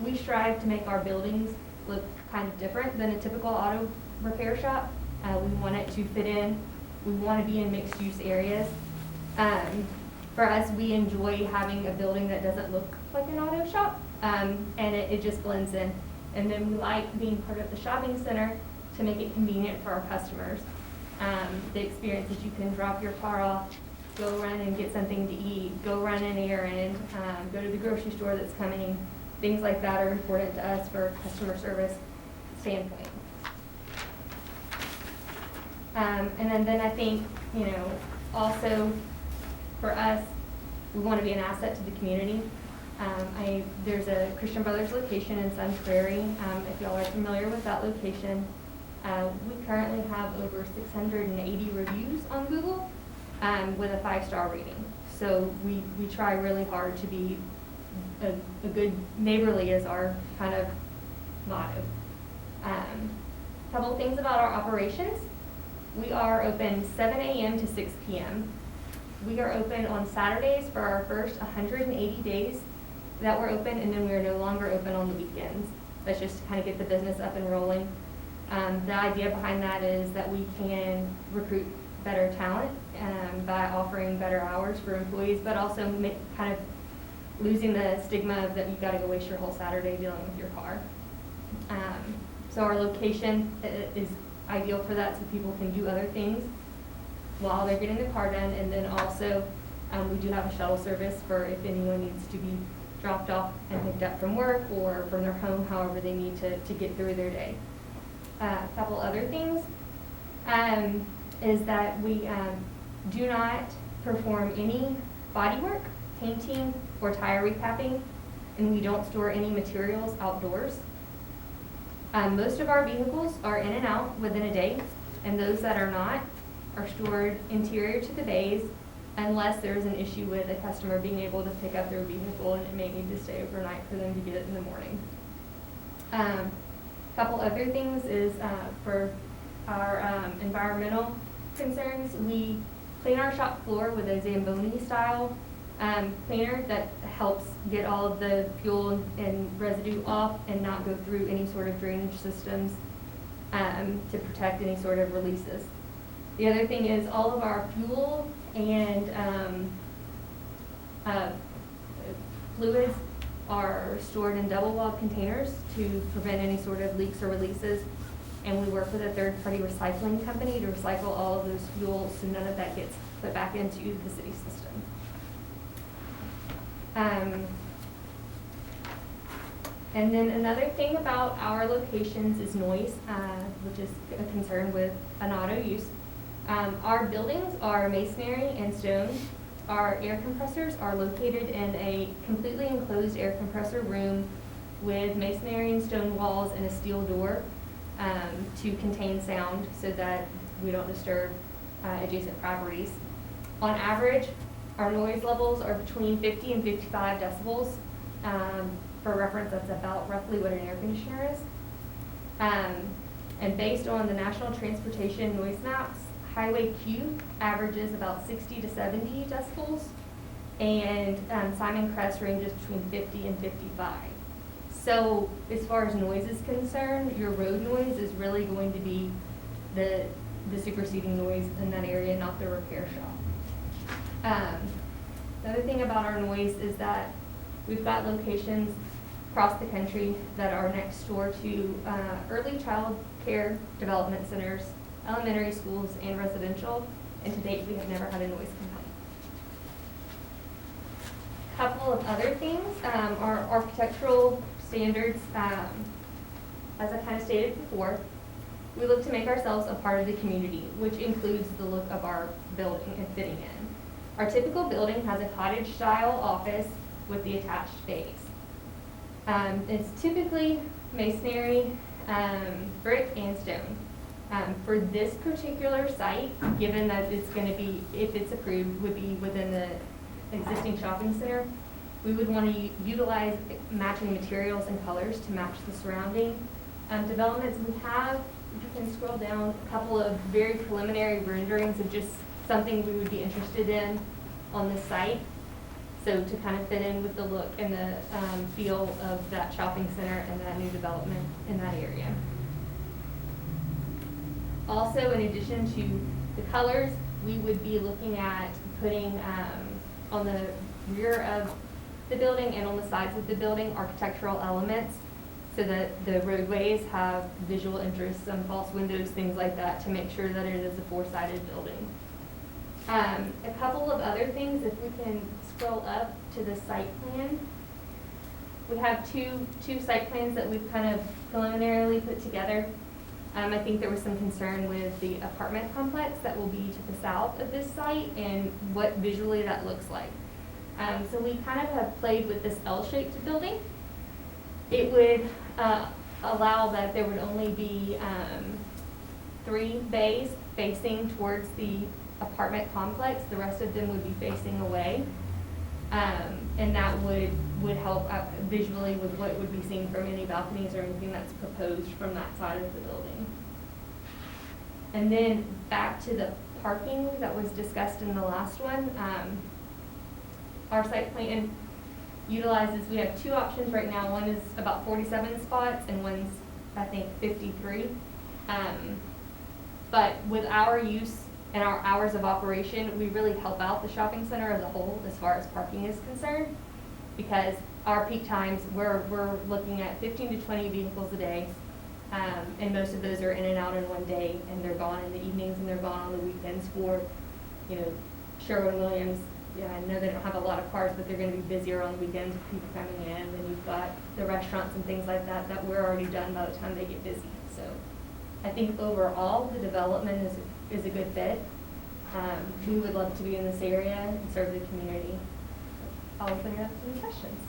We strive to make our buildings look kind of different than a typical auto repair shop. We want it to fit in. We want to be in mixed use areas. For us, we enjoy having a building that doesn't look like an auto shop, and it just blends in. And then we like being part of the shopping center to make it convenient for our customers. The experience is you can drop your car off, go run and get something to eat, go run an errand, go to the grocery store that's coming. Things like that are important to us for a customer service standpoint. And then I think, you know, also for us, we want to be an asset to the community. There's a Christian Brothers location in Sun Prairie. If y'all are familiar with that location, we currently have over 680 reviews on Google with a 5-star rating. So we try really hard to be a good neighborly is our kind of motto. Couple things about our operations. We are open 7 a.m. to 6 p.m. We are open on Saturdays for our first 180 days that we're open, and then we are no longer open on the weekends. That's just to kind of get the business up and rolling. The idea behind that is that we can recruit better talent by offering better hours for employees, but also kind of losing the stigma of that you've got to go waste your whole Saturday dealing with your car. So our location is ideal for that, so people can do other things while they're getting the car done. And then also we do have a shuttle service for if anyone needs to be dropped off and picked up from work or from their home, however they need to get through their day. A couple other things is that we do not perform any body work, painting, or tire recapping, and we don't store any materials outdoors. Most of our vehicles are in and out within a day, and those that are not are stored interior to the bays unless there's an issue with a customer being able to pick up their vehicle and it may need to stay overnight for them to get it in the morning. Couple other things is for our environmental concerns, we clean our shop floor with a Zamboni style cleaner that helps get all of the fuel and residue off and not go through any sort of drainage systems to protect any sort of releases. The other thing is all of our fuel and fluids are stored in double walled containers to prevent any sort of leaks or releases. And we work with a third-party recycling company to recycle all of those fuels so none of that gets put back into the city system. And then another thing about our locations is noise, which is a concern with an auto use. Our buildings are masonry and stone. Our air compressors are located in a completely enclosed air compressor room with masonry and stone walls and a steel door to contain sound so that we don't disturb adjacent properties. On average, our noise levels are between 50 and 55 decibels. For reference, that's about roughly what an air conditioner is. And based on the National Transportation Noise Maps, Highway Q averages about 60 to 70 decibels, and Simon Crest ranges between 50 and 55. So as far as noise is concerned, your road noise is really going to be the superseding noise in that area, not the repair shop. The other thing about our noise is that we've got locations across the country that are next door to early child care development centers, elementary schools, and residential, and to date we have never had a noise complaint. Couple of other things, our architectural standards, as I kind of stated before, we look to make ourselves a part of the community, which includes the look of our building and fitting in. Our typical building has a cottage-style office with the attached bays. It's typically masonry, brick, and stone. For this particular site, given that it's gonna be, if it's approved, would be within the existing shopping center, we would want to utilize matching materials and colors to match the surrounding developments. We have, if you can scroll down, a couple of very preliminary renderings of just something we would be interested in on the site. So to kind of fit in with the look and the feel of that shopping center and that new development in that area. Also, in addition to the colors, we would be looking at putting on the rear of the building and on the sides of the building architectural elements so that the roadways have visual interest, some false windows, things like that, to make sure that it is a four-sided building. A couple of other things, if we can scroll up to the site plan. We have two site plans that we've kind of preliminarily put together. I think there was some concern with the apartment complex that will be to the south of this site and what visually that looks like. So we kind of have played with this L-shaped building. It would allow that there would only be 3 bays facing towards the apartment complex. The rest of them would be facing away. And that would help visually with what would be seen from any balconies or anything that's proposed from that side of the building. And then back to the parking that was discussed in the last one. Our site plan utilizes, we have 2 options right now. One is about 47 spots and one's, I think, 53. But with our use and our hours of operation, we really help out the shopping center as a whole as far as parking is concerned, because our peak times, we're looking at 15 to 20 vehicles a day, and most of those are in and out in one day, and they're gone in the evenings and they're gone on the weekends for, Sherwin-Williams. Yeah, I know they don't have a lot of cars, but they're gonna be busier on the weekends with people coming in, and you've got the restaurants and things like that that we're already done by the time they get busy. So I think overall, the development is a good fit. We would love to be in this area and serve the community. I'll open it up to any questions.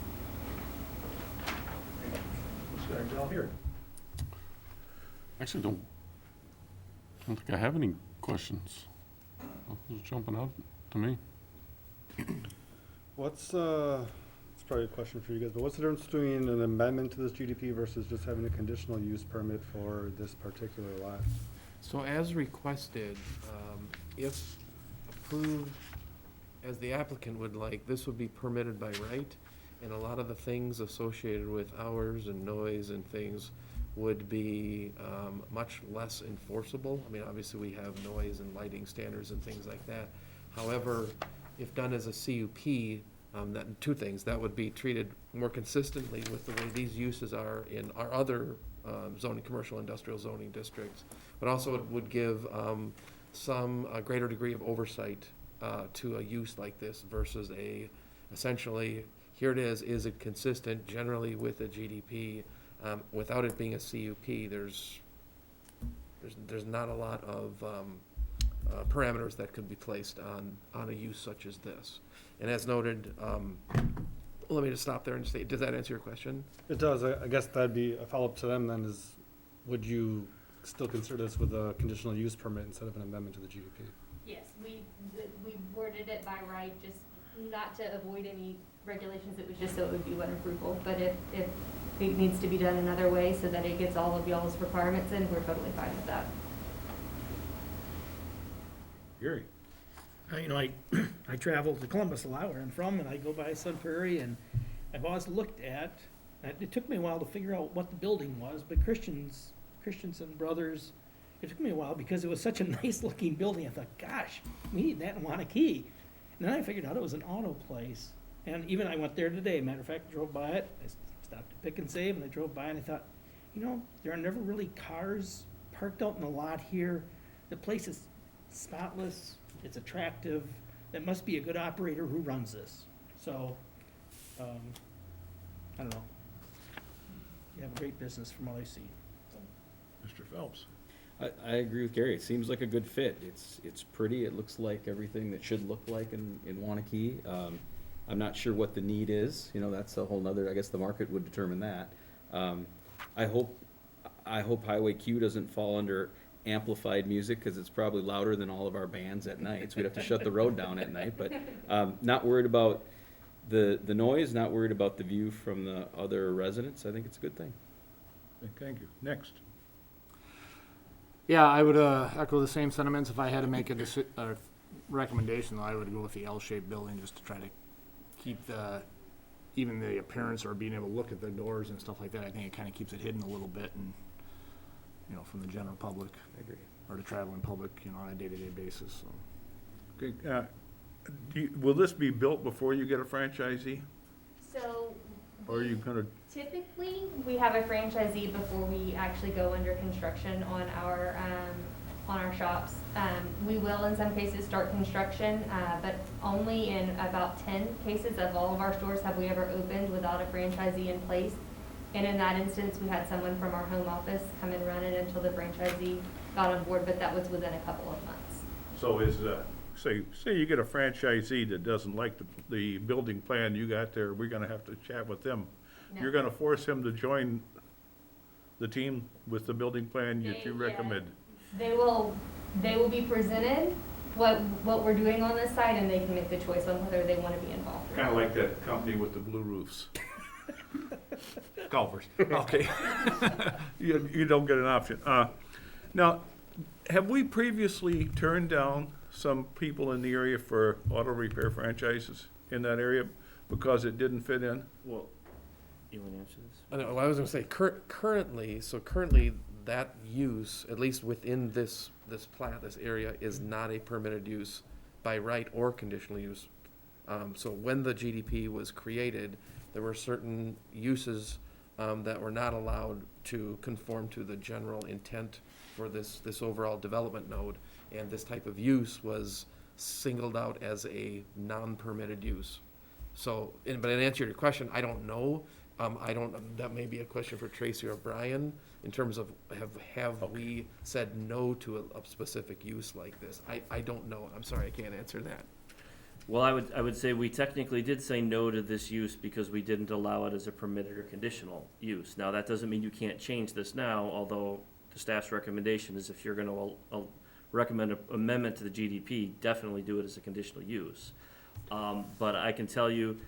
Let's start down here. Actually, don't think I have any questions. Nothing's jumping out to me. It's probably a question for you guys, but what's the difference between an amendment to this GDP versus just having a conditional use permit for this particular lot? So as requested, if approved as the applicant would like, this would be permitted by right, and a lot of the things associated with hours and noise and things would be much less enforceable. I mean, obviously, we have noise and lighting standards and things like that. However, if done as a CUP, that 2 things, that would be treated more consistently with the way these uses are in our other zoning, commercial industrial zoning districts, but also it would give some greater degree of oversight to a use like this versus essentially, here it is it consistent generally with a GDP? Without it being a CUP, there's not a lot of parameters that could be placed on a use such as this. And as noted, let me just stop there and say, does that answer your question? It does. I guess that'd be a follow-up to them then is, would you still consider this with a conditional use permit instead of an amendment to the GDP? Yes, we worded it by right, just not to avoid any regulations. It was just so it would be one approval. But if it needs to be done another way so that it gets all of y'all's requirements in, we're totally fine with that. Gary? I travel to Columbus a lot, where I'm from, and I go by Sun Prairie, and I've always looked at, it took me a while to figure out what the building was, but Christensen Brothers, it took me a while because it was such a nice looking building. I thought, gosh, we need that in Waunakee. And then I figured out it was an auto place. And even I went there today. Matter of fact, drove by it. I stopped to Pick and Save, and I drove by and I thought, there are never really cars parked out in the lot here. The place is spotless. It's attractive. That must be a good operator who runs this. So, I don't know. You have a great business from all I see. Mr. Phelps? I agree with Gary. It seems like a good fit. It's pretty. It looks like everything that should look like in Waunakee. I'm not sure what the need is. That's a whole nother, I guess the market would determine that. I hope Highway Q doesn't fall under amplified music, because it's probably louder than all of our bands at night, so we'd have to shut the road down at night, but not worried about the noise, not worried about the view from the other residents. I think it's a good thing. Thank you. Next. Yeah, I would echo the same sentiments. If I had to make a recommendation, though, I would go with the L-shaped building, just to try to keep even the appearance or being able to look at the doors and stuff like that. I think it kind of keeps it hidden a little bit, and from the general public. I agree. Or the traveling public, on a day-to-day basis. So. Okay, will this be built before you get a franchisee? So Or are you gonna, typically, we have a franchisee before we actually go under construction on our shops. We will in some cases start construction, but only in about 10 cases of all of our stores have we ever opened without a franchisee in place. And in that instance, we had someone from our home office come and run it until the franchisee got on board, but that was within a couple of months. so is, say you get a franchisee that doesn't like the building plan you got there, we're gonna have to chat with them. No. You're gonna force him to join the team with the building plan that you They- yeah. recommend? They will be presented what we're doing on this site, and they can make the choice on whether they want to be involved. Kinda like that company with the blue roofs. Golfers. Okay. You don't get an option. Now, have we previously turned down some people in the area for auto repair franchises in that area because it didn't fit in? Well, you want to answer this? I know, I was gonna say, currently that use, at least within this plat, this area, is not a permitted use by right or conditional use. So when the GDP was created, there were certain uses that were not allowed to conform to the general intent for this overall development node. And this type of use was singled out as a non-permitted use. So, but in answer to your question, I don't know. That may be a question for Tracy or Brian, in terms of have we said no to a specific use like this? I don't know. I'm sorry, I can't answer that. Well, I would say we technically did say no to this use because we didn't allow it as a permitted or conditional use. Now, that doesn't mean you can't change this now, although the staff's recommendation is if you're gonna recommend an amendment to the GDP, definitely do it as a conditional use. But I can tell you,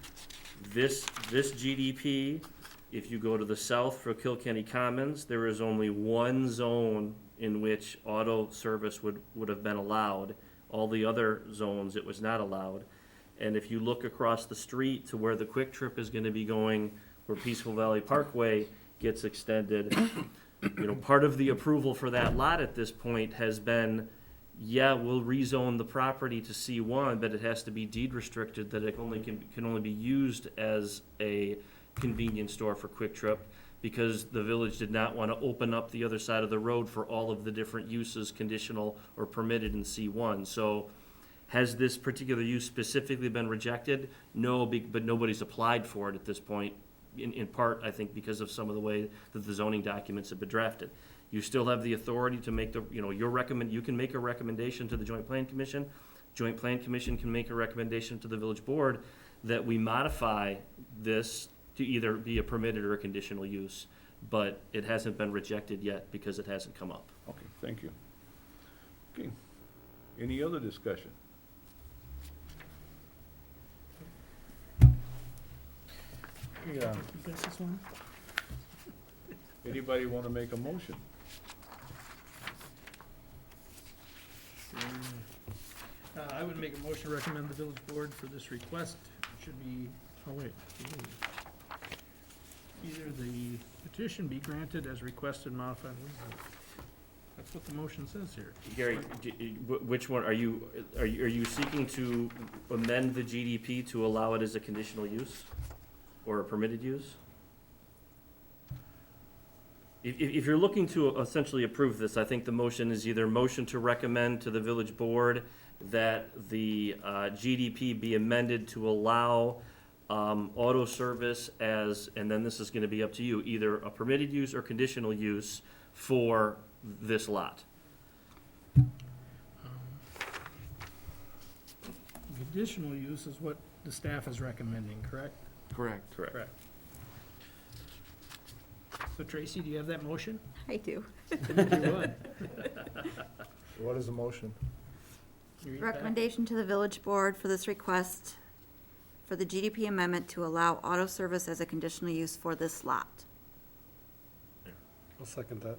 this GDP, if you go to the south for Kilkenny Commons, there is only one zone in which auto service would have been allowed. All the other zones, it was not allowed. And if you look across the street to where the Quick Trip is gonna be going, where Peaceful Valley Parkway gets extended, part of the approval for that lot at this point has been, yeah, we'll rezone the property to C1, but it has to be deed restricted, that it can only be used as a convenience store for Quick Trip, because the village did not want to open up the other side of the road for all of the different uses, conditional or permitted in C1. So has this particular use specifically been rejected? No, but nobody's applied for it at this point, in part, I think, because of some of the way that the zoning documents have been drafted. You still have the authority to make you can make a recommendation to the Joint Plan Commission. Joint Plan Commission can make a recommendation to the village board that we modify this to either be a permitted or a conditional use, but it hasn't been rejected yet because it hasn't come up. Okay, thank you. Okay, any other discussion? Yeah. You got this one? Anybody want to make a motion? I would make a motion to recommend the village board for this request. It should be, either the petition be granted as requested, modified. That's what the motion says here. Gary, which one, are you seeking to amend the GDP to allow it as a conditional use or a permitted use? If you're looking to essentially approve this, I think the motion is either motion to recommend to the village board that the GDP be amended to allow auto service as, and then this is gonna be up to you, either a permitted use or conditional use for this lot. Conditional use is what the staff is recommending, correct? Correct. Correct. So Tracy, do you have that motion? I do. You would. what is the motion? You read that? Recommendation to the village board for this request for the GDP amendment to allow auto service as a conditional use for this lot. I'll second that.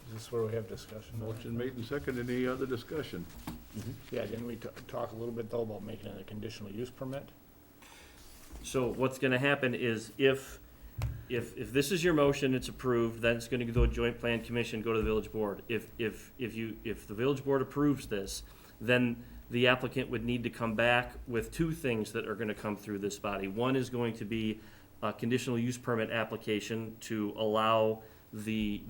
Is this where we have discussion? Motion made and seconded. Any other discussion? Yeah, didn't we talk a little bit though about making it a conditional use permit? So what's gonna happen is if this is your motion, it's approved, then it's gonna go to joint plan commission, go to the village board. If the village board approves this, then the applicant would need to come back with two things that are gonna come through this body. One is going to be a conditional use permit application to allow the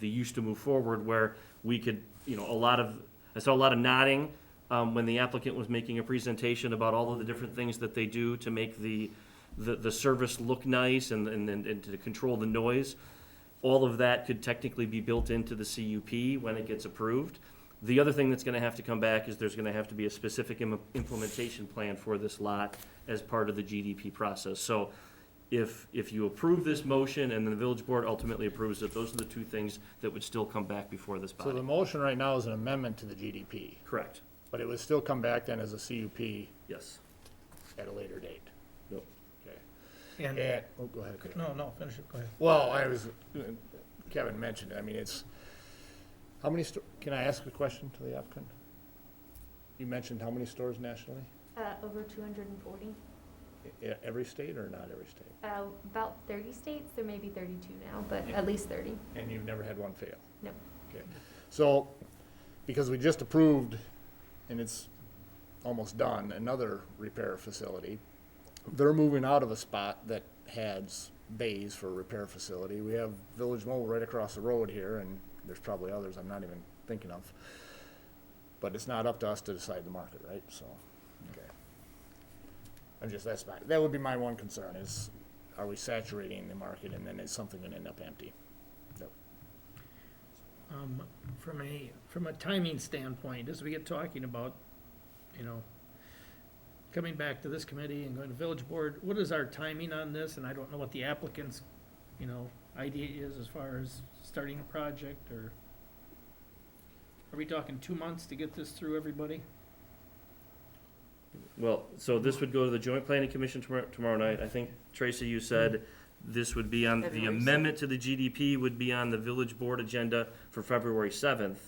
use to move forward, where we could, I saw a lot of nodding when the applicant was making a presentation about all of the different things that they do to make the service look nice and to control the noise. All of that could technically be built into the CUP when it gets approved. The other thing that's gonna have to come back is there's gonna have to be a specific implementation plan for this lot as part of the GDP process. So if you approve this motion and the village board ultimately approves it, those are the two things that would still come back before this So the body. motion right now is an amendment to the GDP, Correct, but it would still come back then as a CUP yes. at a later date. Nope. Okay. And, Go ahead. no, finish it, go ahead. Well, Kevin mentioned it, I mean, it's, how many can I ask a question to the applicant? You mentioned how many stores nationally? Over 240. Every state or not every state? About 30 states, there may be 32 now, but at least 30. And you've never had one fail? No. Okay. So, because we just approved, and it's almost done, another repair facility, they're moving out of a spot that has bays for a repair facility. We have Village Mobile right across the road here, and there's probably others I'm not even thinking of. But it's not up to us to decide the market, right? So, okay. That would be my one concern is, are we saturating the market and then is something gonna end up empty? Yep. From a timing standpoint, as we get talking about, coming back to this committee and going to village board, what is our timing on this? And I don't know what the applicant's, idea is as far as starting a project, or are we talking 2 months to get this through everybody? Well, so this would go to the joint planning commission tomorrow night. I think, Tracy, you said this would be on, the February amendment to the GDP would be on the village board agenda for February 7th.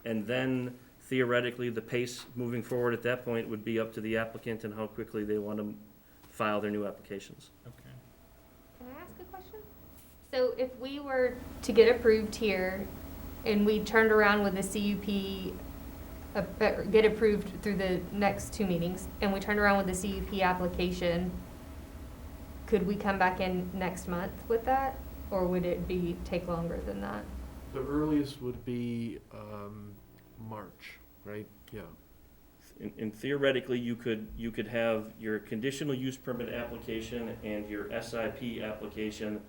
And then theoretically, the pace moving forward at that point would be up to the applicant and how quickly they want to file their new applications. Okay. Can I ask a question? So if we were to get approved here and we turned around with the CUP, get approved through the next 2 meetings, and we turned around with the CUP application, could we come back in next month with that? Or would it take longer than that? The earliest would be March, right? Yeah. And theoretically, you could have your conditional use permit application and your SIP application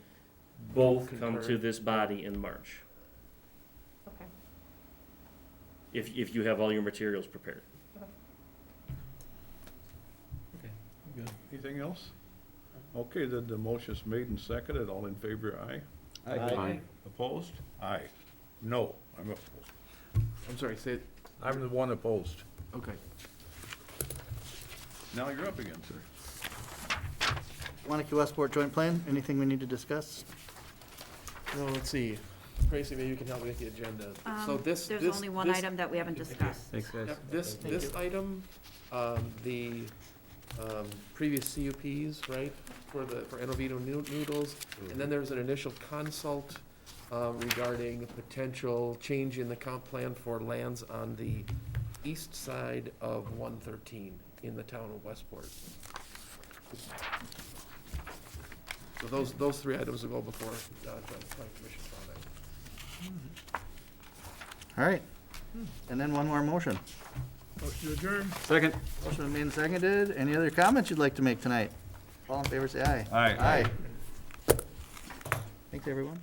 both come to Concurrent. this body in March, Okay. if you have all your materials prepared. Okay, good. Anything else? Okay, the motion's made and seconded. All in favor, aye. Aye. Opposed? Aye. No, I'm opposed. I'm sorry, say it, I'm the one opposed. okay. Now you're up again, sir. Waunakee Westport Joint Plan, anything we need to discuss? No, let's see. Tracy, maybe you can help me with the agenda. So this, There's this, only one this- item that we haven't discussed. Thanks, guys. Yep, this item, the previous CUPs, right, for Enovito noodles, and then there was an initial consult regarding potential change in the comp plan for lands on the east side of 113 in the town of Westport. So those three items will go before Plan Commission tomorrow night. All right. And then one more motion. Motion to adjourn. Second. Motion been made and seconded. Any other comments you'd like to make tonight? All in favor, say aye. Aye. Thanks, everyone.